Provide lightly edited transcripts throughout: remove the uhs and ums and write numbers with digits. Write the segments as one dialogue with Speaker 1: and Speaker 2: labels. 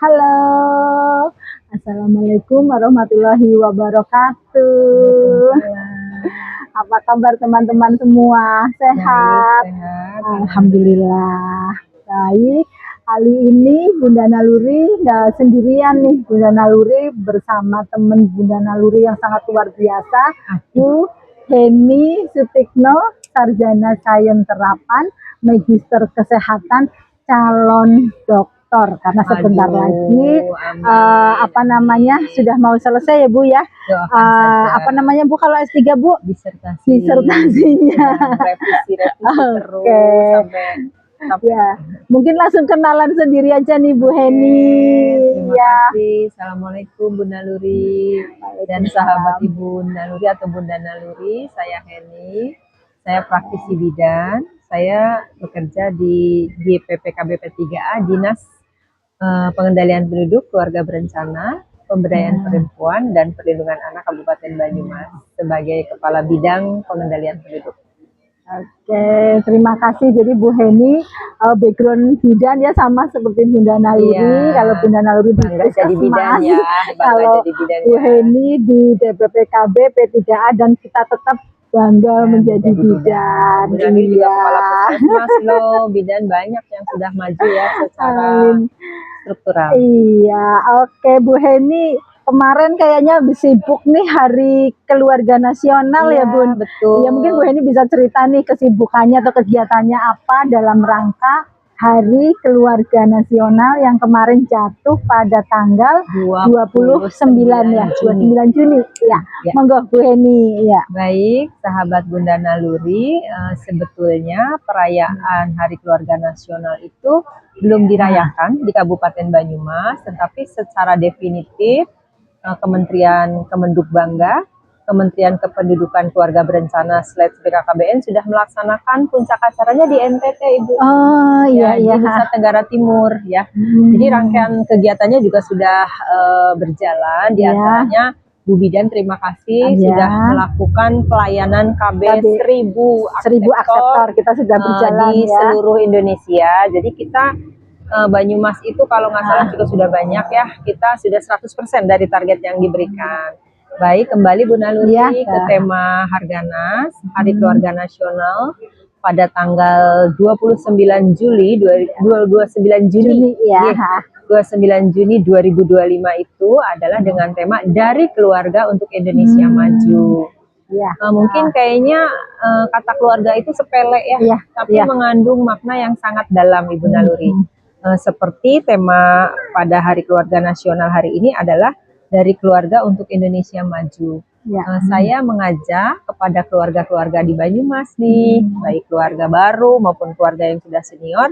Speaker 1: Halo, assalamualaikum warahmatullahi wabarakatuh. Apa kabar teman-teman semua? Sehat?
Speaker 2: Sehat.
Speaker 1: Alhamdulillah. Baik. Kali ini Bunda Naluri nggak sendirian nih. Bunda Naluri bersama teman Bunda Naluri yang sangat luar biasa, Bu Heni Sutikno, Sarjana Sains Terapan, Magister Kesehatan, calon dokter. Karena sebentar lagi sudah mau selesai ya Bu ya. Bu kalau S3 Bu? Disertasinya.
Speaker 2: Revisi terus sampai
Speaker 1: ya. Mungkin langsung kenalan sendiri aja nih Bu Heni.
Speaker 2: Terima kasih. Assalamualaikum Bunda Naluri dan sahabat Ibu Naluri atau Bunda Naluri. Saya Heni. Saya praktisi bidan. Saya bekerja di GPPKB P3A, Dinas Pengendalian Penduduk, Keluarga Berencana, Pemberdayaan Perempuan dan Perlindungan Anak Kabupaten Banyumas sebagai Kepala Bidang Pengendalian Penduduk.
Speaker 1: Oke, terima kasih. Jadi Bu Heni background bidan ya sama seperti Bunda Naluri.
Speaker 2: Iya.
Speaker 1: Kalau Bunda Naluri
Speaker 2: jadi bidan ya,
Speaker 1: kalau Bu Heni di DPPKB P3A dan kita tetap bangga menjadi bidan.
Speaker 2: Bidan juga kepala puskesmas loh. Bidan banyak yang sudah maju ya secara struktural.
Speaker 1: Iya, oke Bu Heni. Kemarin kayaknya sibuk nih Hari Keluarga Nasional ya Bun.
Speaker 2: Betul.
Speaker 1: Ya mungkin Bu Heni bisa cerita nih kesibukannya atau kegiatannya apa dalam rangka Hari Keluarga Nasional yang kemarin jatuh pada tanggal 29 ya, 29 Juni. Ya, monggo Bu Heni. Ya.
Speaker 2: Baik, sahabat Bunda Naluri, sebetulnya perayaan Hari Keluarga Nasional itu belum dirayakan di Kabupaten Banyumas, tetapi secara definitif Kementerian Kemendukbangga, Kementerian Kependudukan Keluarga Berencana /BKKBN sudah melaksanakan puncak acaranya di NTT Ibu.
Speaker 1: Oh iya,
Speaker 2: di Nusa Tenggara Timur ya. Jadi rangkaian kegiatannya juga sudah berjalan. Di antaranya Bu Bidan terima kasih sudah melakukan pelayanan KB 1000
Speaker 1: akseptor kita sudah berjalan
Speaker 2: di seluruh Indonesia. Jadi kita Banyumas itu kalau nggak salah juga sudah banyak ya, kita sudah 100% dari target yang diberikan. Baik, kembali Bu Naluri ke tema Harganas, Hari Keluarga Nasional pada tanggal 29 Juni 2025 itu adalah dengan tema Dari Keluarga untuk Indonesia Maju. Mungkin kayaknya kata keluarga itu sepele ya, tapi mengandung makna yang sangat dalam Ibu Naluri. Seperti tema pada Hari Keluarga Nasional hari ini adalah Dari Keluarga untuk Indonesia Maju. Saya mengajak kepada keluarga-keluarga di Banyumas nih, baik keluarga baru maupun keluarga yang sudah senior,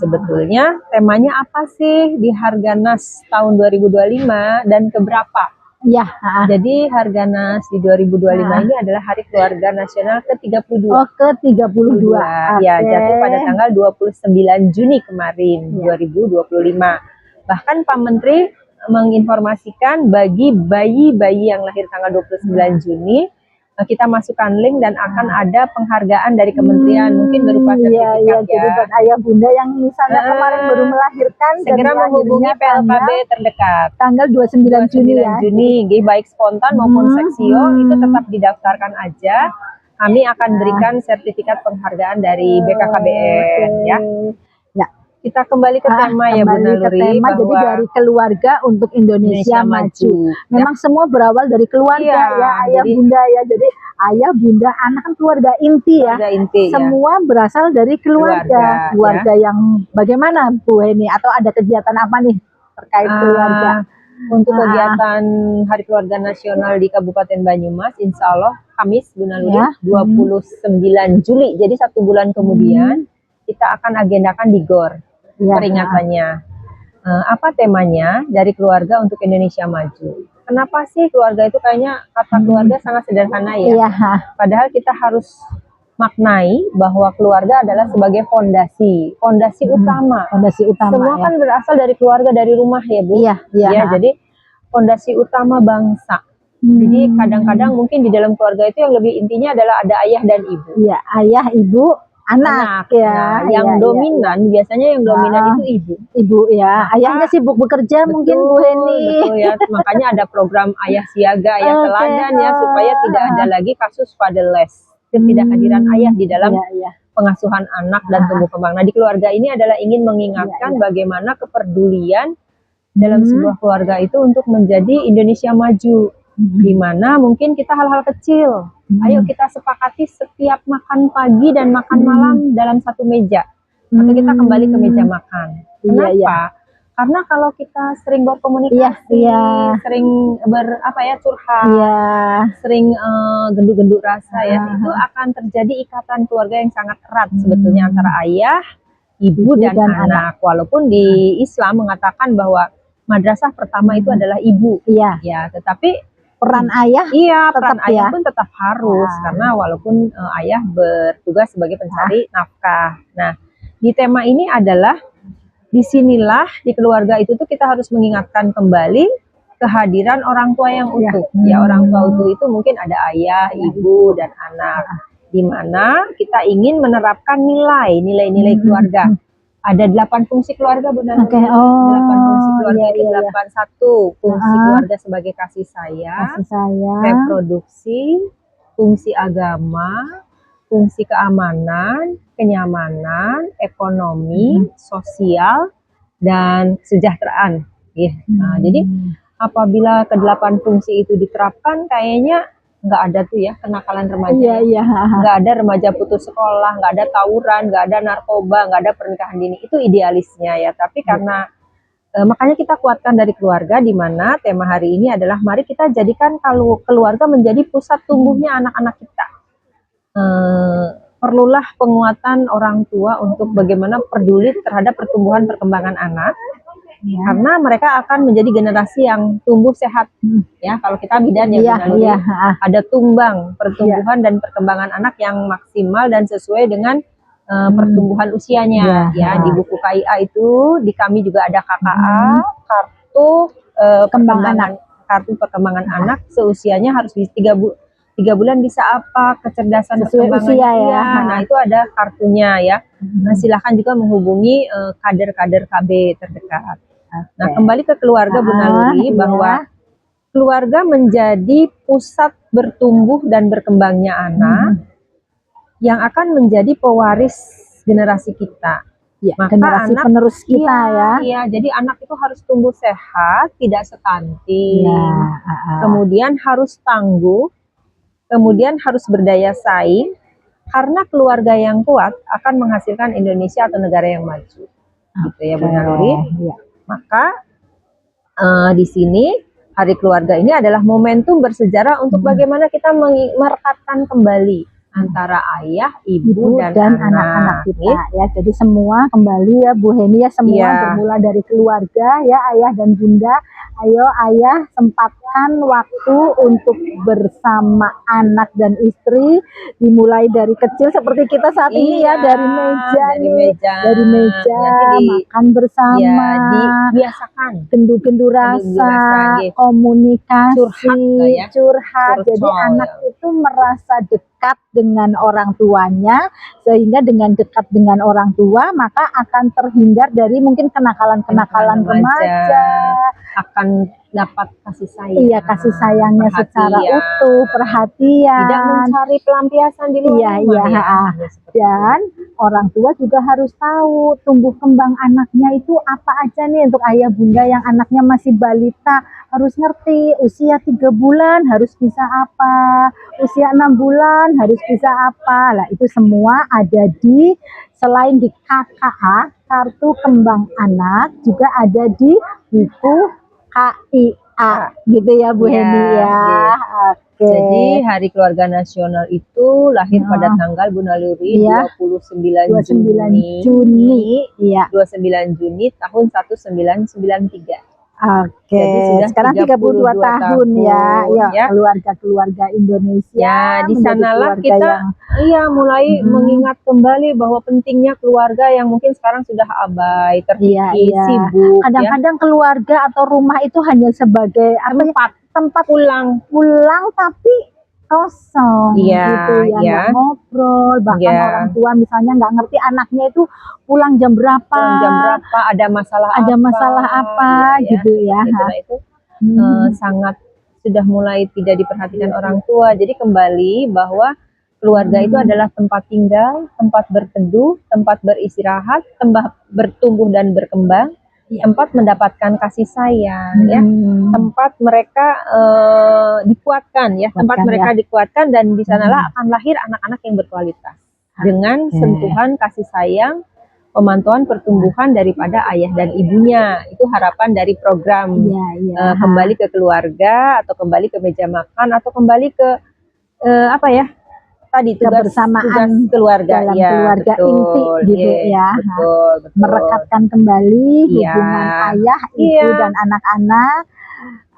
Speaker 2: sebetulnya temanya apa sih di Harganas tahun 2025 dan keberapa? Jadi Harganas di 2025 ini adalah Hari Keluarga Nasional ke-32.
Speaker 1: Oh, ke-32.
Speaker 2: Ya, jatuh pada tanggal 29 Juni kemarin 2025. Bahkan Pak Menteri menginformasikan bagi bayi-bayi yang lahir tanggal 29 Juni kita masukkan link dan akan ada penghargaan dari kementerian, mungkin berupa sertifikat ya.
Speaker 1: Jadi buat ayah bunda yang misalnya kemarin baru melahirkan,
Speaker 2: segera menghubungi PLKB terdekat.
Speaker 1: Tanggal 29 Juni ya.
Speaker 2: Baik spontan maupun seksio itu tetap didaftarkan aja. Kami akan berikan sertifikat penghargaan dari BKKBN ya. Kita kembali ke tema ya Bu Naluri,
Speaker 1: jadi dari keluarga untuk Indonesia maju. Memang semua berawal dari keluarga ya, ayah bunda ya. Jadi ayah bunda anak kan keluarga inti ya. Semua berasal dari keluarga. Keluarga yang bagaimana Bu Heni, atau ada kegiatan apa nih terkait keluarga?
Speaker 2: Untuk kegiatan Hari Keluarga Nasional di Kabupaten Banyumas, insya Allah Kamis Bu Naluri 29 Juli. Jadi 1 bulan kemudian kita akan agendakan di GOR. Peringatannya apa temanya? Dari Keluarga untuk Indonesia Maju. Kenapa sih keluarga itu kayaknya kata keluarga sangat sederhana ya? Padahal kita harus maknai bahwa keluarga adalah sebagai fondasi utama. Semua kan berasal dari keluarga, dari rumah ya Bu. Jadi fondasi utama bangsa. Jadi kadang-kadang mungkin di dalam keluarga itu yang lebih intinya adalah ada ayah dan ibu.
Speaker 1: Ayah, ibu, anak ya.
Speaker 2: Nah, yang dominan biasanya yang dominan itu ibu.
Speaker 1: Ibu ya. Ayahnya sibuk bekerja mungkin Bu Heni.
Speaker 2: Betul ya. Makanya ada program ayah siaga, ayah teladan ya, supaya tidak ada lagi kasus fatherless, ketidakhadiran ayah di dalam pengasuhan anak dan tumbuh kembang. Nah, di keluarga ini adalah ingin mengingatkan bagaimana kepedulian dalam sebuah keluarga itu untuk menjadi Indonesia maju, di mana mungkin kita hal-hal kecil, ayo kita sepakati setiap makan pagi dan makan malam dalam satu meja, atau kita kembali ke meja makan. Kenapa? Karena kalau kita sering berkomunikasi, sering curhat, sering gendut-gendut rasa itu akan terjadi ikatan keluarga yang sangat erat sebetulnya antara ayah, ibu dan anak. Walaupun di Islam mengatakan bahwa madrasah pertama itu adalah ibu, ya, tetapi
Speaker 1: peran ayah,
Speaker 2: peran ayah pun tetap harus, karena walaupun ayah bertugas sebagai pencari nafkah. Nah, di tema ini adalah disinilah di keluarga itu tuh kita harus mengingatkan kembali kehadiran orang tua yang utuh. Ya, orang tua utuh itu mungkin ada ayah, ibu, dan anak, di mana kita ingin menerapkan nilai-nilai keluarga. Ada 8 fungsi keluarga, benar. 8 fungsi keluarga itu 81 fungsi keluarga sebagai kasih sayang, reproduksi, fungsi agama, fungsi keamanan, kenyamanan, ekonomi, sosial, dan kesejahteraan. Nah, jadi apabila ke-8 fungsi itu diterapkan, kayaknya nggak ada tuh ya kenakalan remaja, nggak ada remaja putus sekolah, nggak ada tawuran, nggak ada narkoba, nggak ada pernikahan dini. Itu idealisnya ya, tapi karena makanya kita kuatkan dari keluarga, di mana tema hari ini adalah mari kita jadikan kalau keluarga menjadi pusat tumbuhnya anak-anak kita. Perlulah penguatan orang tua untuk bagaimana peduli terhadap pertumbuhan perkembangan anak, karena mereka akan menjadi generasi yang tumbuh sehat. Ya, kalau kita bidan ada tumbang pertumbuhan dan perkembangan anak yang maksimal dan sesuai dengan pertumbuhan usianya. Ya, di buku KIA itu, di kami juga ada KKA, kartu kartu perkembangan anak, seusianya harus di 3 bulan bisa apa, kecerdasan
Speaker 1: sesuai usia ya.
Speaker 2: Nah, itu ada kartunya ya. Nah, silahkan juga menghubungi kader-kader KB terdekat. Nah, kembali ke keluarga, Bu Naluri, bahwa keluarga menjadi pusat bertumbuh dan berkembangnya anak yang akan menjadi pewaris generasi kita. Maka
Speaker 1: generasi
Speaker 2: anak
Speaker 1: penerus kita
Speaker 2: jadi anak itu harus tumbuh sehat, tidak stunting, kemudian harus tangguh, kemudian harus berdaya saing, karena keluarga yang kuat akan menghasilkan Indonesia atau negara yang maju. Gitu ya, Bu Naluri. Maka di sini Hari Keluarga ini adalah momentum bersejarah untuk bagaimana kita merekatkan kembali antara ayah, ibu, dan anak-anak
Speaker 1: kita ya. Jadi semua kembali ya Bu Heni ya, semua bermula dari keluarga ya, ayah dan bunda. Ayo ayah sempatkan waktu untuk bersama anak dan istri, dimulai dari kecil seperti kita saat ini ya, dari meja makan bersama,
Speaker 2: dibiasakan
Speaker 1: gendu-gendu rasa, komunikasi, curhat. Jadi anak itu merasa dekat dengan orang tuanya, sehingga dengan dekat dengan orang tua maka akan terhindar dari mungkin kenakalan-kenakalan remaja,
Speaker 2: akan dapat kasih sayang.
Speaker 1: Iya, kasih sayangnya secara utuh, perhatian.
Speaker 2: Tidak mencari pelampiasan di luar rumah.
Speaker 1: Dan orang tua juga harus tahu tumbuh kembang anaknya itu apa aja nih. Untuk ayah bunda yang anaknya masih balita harus ngerti, usia 3 bulan harus bisa apa, usia 6 bulan harus bisa apa. Lah itu semua ada di, selain di KKA, kartu kembang anak, juga ada di buku KIA, gitu ya Bu Heni ya.
Speaker 2: Jadi Hari Keluarga Nasional itu lahir pada tanggal, Bu Naluri, 29 Juni 29 Juni tahun 1993.
Speaker 1: Jadi sekarang 32 tahun ya, keluarga-keluarga Indonesia.
Speaker 2: Ya, di sanalah kita mulai mengingat kembali bahwa pentingnya keluarga yang mungkin sekarang sudah abai, terkikis, sibuk.
Speaker 1: Kadang-kadang keluarga atau rumah itu hanya sebagai tempat pulang, tapi kosong
Speaker 2: Iya,
Speaker 1: gitu ya,
Speaker 2: iya.
Speaker 1: nggak ngobrol, bahkan
Speaker 2: Iya.
Speaker 1: orang tua misalnya nggak ngerti anaknya itu pulang jam berapa,
Speaker 2: ada masalah
Speaker 1: apa
Speaker 2: Iya,
Speaker 1: gitu ya.
Speaker 2: seperti itu. Nah, itu
Speaker 1: Hmm.
Speaker 2: sangat sudah mulai tidak diperhatikan orang tua. Jadi kembali bahwa keluarga itu adalah tempat tinggal, tempat berteduh, tempat beristirahat, tempat bertumbuh dan berkembang, tempat mendapatkan kasih sayang, ya, tempat mereka dikuatkan, ya, tempat mereka dikuatkan, dan di sanalah akan lahir anak-anak yang berkualitas dengan sentuhan kasih sayang, pemantauan pertumbuhan daripada ayah dan ibunya. Itu harapan dari program kembali ke keluarga, atau kembali ke meja makan, atau kembali ke apa ya tadi, tugas keluarga,
Speaker 1: dalam
Speaker 2: ya,
Speaker 1: keluarga
Speaker 2: betul,
Speaker 1: inti gitu ya.
Speaker 2: betul.
Speaker 1: Merekatkan kembali hubungan ayah, ibu dan anak-anak.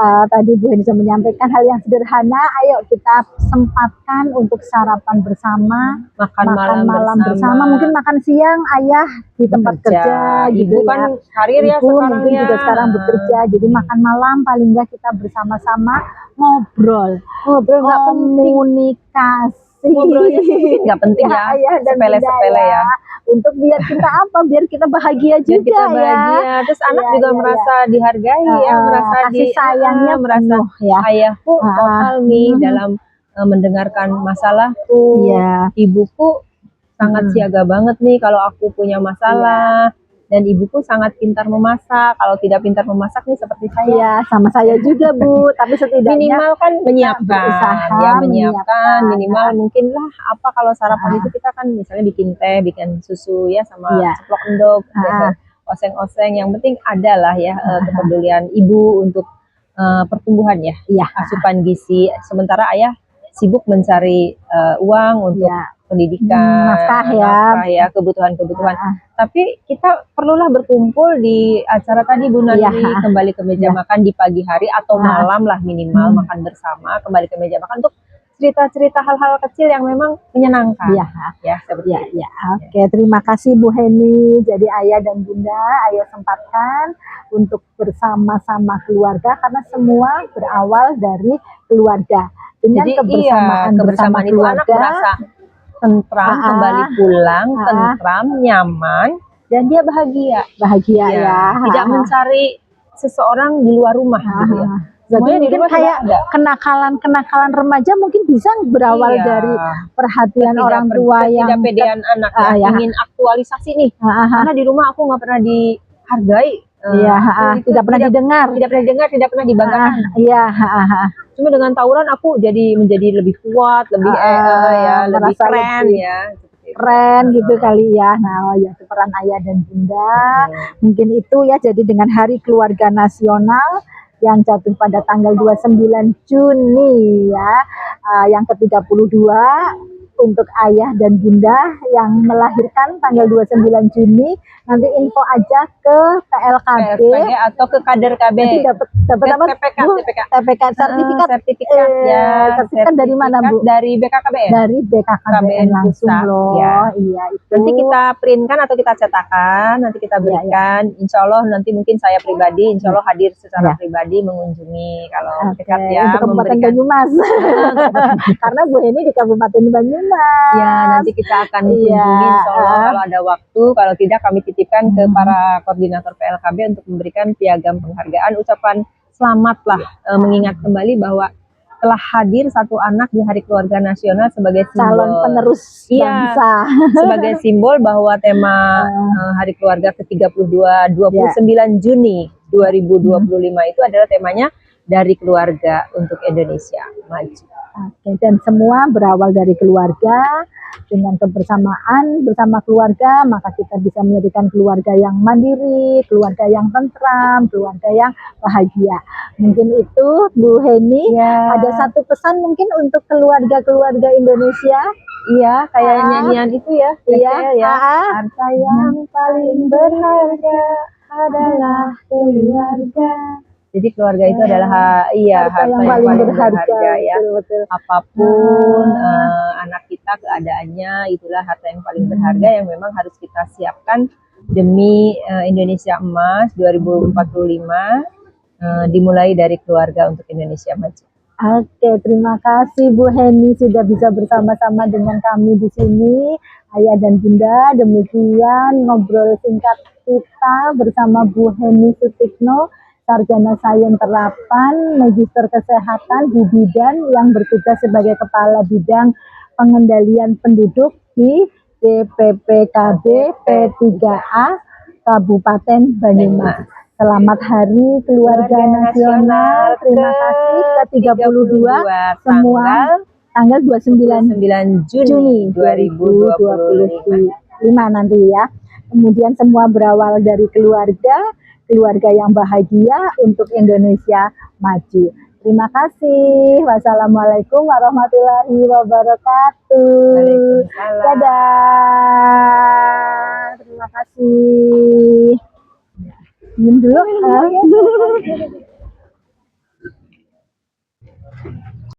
Speaker 1: Tadi Bu Heni sudah menyampaikan hal yang sederhana. Ayo kita sempatkan untuk sarapan bersama,
Speaker 2: makan malam
Speaker 1: bersama, mungkin makan siang ayah di tempat kerja gitu
Speaker 2: ibu
Speaker 1: ya.
Speaker 2: Kan karir ya
Speaker 1: Ibu
Speaker 2: sekarang
Speaker 1: mungkin juga sekarang bekerja, jadi makan malam paling enggak kita bersama-sama ngobrol nggak komunikasi.
Speaker 2: Ngobrolnya sih mungkin nggak penting ya, sepele-sepele ya.
Speaker 1: Untuk biar kita apa? Biar kita bahagia juga,
Speaker 2: biar kita bahagia. Terus anak juga merasa dihargai, ya, merasa
Speaker 1: kasih sayangnya,
Speaker 2: merasa ayahku total nih dalam mendengarkan masalahku. Ibuku sangat siaga banget nih kalau aku punya masalah. Dan ibuku sangat pintar memasak. Kalau tidak pintar memasak nih seperti saya.
Speaker 1: Iya, sama saya juga Bu. Tapi setidaknya
Speaker 2: minimal kan menyiapkan, ya, menyiapkan minimal mungkin lah apa, kalau sarapan itu kita kan misalnya bikin teh, bikin susu ya, sama ceplok endog, oseng-oseng. Yang penting adalah ya kepedulian ibu untuk pertumbuhan ya, asupan gizi. Sementara ayah sibuk mencari uang untuk pendidikan, nafkah ya, kebutuhan-kebutuhan. Tapi kita perlulah berkumpul di acara tadi Bu Nani, kembali ke meja makan di pagi hari atau malam lah minimal, makan bersama, kembali ke meja makan untuk cerita-cerita hal-hal kecil yang memang menyenangkan. Ya, seperti itu.
Speaker 1: Oke, terima kasih Bu Heni. Jadi ayah dan bunda, ayo sempatkan untuk bersama-sama keluarga, karena semua berawal dari keluarga. Dengan kebersamaan
Speaker 2: itu anak merasa tentram, kembali pulang, tentram, nyaman, dan dia bahagia. Ya. Tidak mencari seseorang di luar rumah gitu ya.
Speaker 1: Jadi mungkin kayak kenakalan remaja mungkin bisa berawal dari perhatian orang tua yang
Speaker 2: ketidakpedean anak ingin aktualisasi nih. Karena di rumah aku nggak pernah dihargai.
Speaker 1: Tidak pernah didengar,
Speaker 2: tidak pernah dibanggakan. Cuma dengan tawuran aku menjadi lebih kuat, lebih lebih keren ya.
Speaker 1: Keren gitu kali ya. Nah, peran ayah dan bunda. Mungkin itu ya, jadi dengan Hari Keluarga Nasional yang jatuh pada tanggal 29 Juni ya, yang ke-32 untuk ayah dan bunda yang melahirkan tanggal 29 Juni. Nanti info aja ke PLKB
Speaker 2: atau ke kader KB.
Speaker 1: Dapat apa? TPK sertifikat
Speaker 2: ya.
Speaker 1: Sertifikat dari mana Bu?
Speaker 2: Dari BKKBN.
Speaker 1: Dari BKKBN langsung loh. Iya, itu.
Speaker 2: Nanti kita printkan atau kita cetakan, nanti kita berikan. Insya Allah nanti mungkin saya pribadi, insya Allah hadir secara pribadi mengunjungi kalau dekat ya.
Speaker 1: Untuk Kabupaten Banyumas. Karena Bu Heni di Kabupaten Banyumas.
Speaker 2: Ya, nanti kita akan kunjungi insya Allah kalau ada waktu. Kalau tidak kami titipkan ke para koordinator PLKB untuk memberikan piagam penghargaan, ucapan selamat lah, mengingat kembali bahwa telah hadir satu anak di Hari Keluarga Nasional sebagai
Speaker 1: calon penerus bangsa.
Speaker 2: Sebagai simbol bahwa tema Hari Keluarga ke-32 29 Juni 2025 itu adalah temanya Dari Keluarga untuk Indonesia Maju.
Speaker 1: Oke, dan semua berawal dari keluarga. Dengan kebersamaan bersama keluarga, maka kita bisa menjadikan keluarga yang mandiri, keluarga yang tentram, keluarga yang bahagia. Mungkin itu Bu Heni, ada satu pesan mungkin untuk keluarga-keluarga Indonesia.
Speaker 2: Iya, kayak nyanyian itu ya. Harta yang paling berharga adalah keluarga. Jadi keluarga itu adalah harta yang paling berharga ya. Betul. Apapun anak kita keadaannya, itulah harta yang paling berharga yang memang harus kita siapkan demi Indonesia Emas 2045, dimulai dari Keluarga untuk Indonesia Maju.
Speaker 1: Oke, terima kasih Bu Heni sudah bisa bersama-sama dengan kami di sini. Ayah dan Bunda, demikian ngobrol singkat kita bersama Bu Heni Sutikno, Sarjana Sains Terapan, Magister Kesehatan di Bidan yang bertugas sebagai Kepala Bidang Pengendalian Penduduk di DPPKB P3A Kabupaten Banyumas. Selamat Hari Keluarga Nasional. Terima kasih ke-32 semua tanggal 29 Juni 2025 nanti ya. Kemudian semua berawal dari keluarga yang bahagia untuk Indonesia maju. Terima kasih. Wassalamualaikum warahmatullahi wabarakatuh. Dadah. Terima kasih. Minum dulu.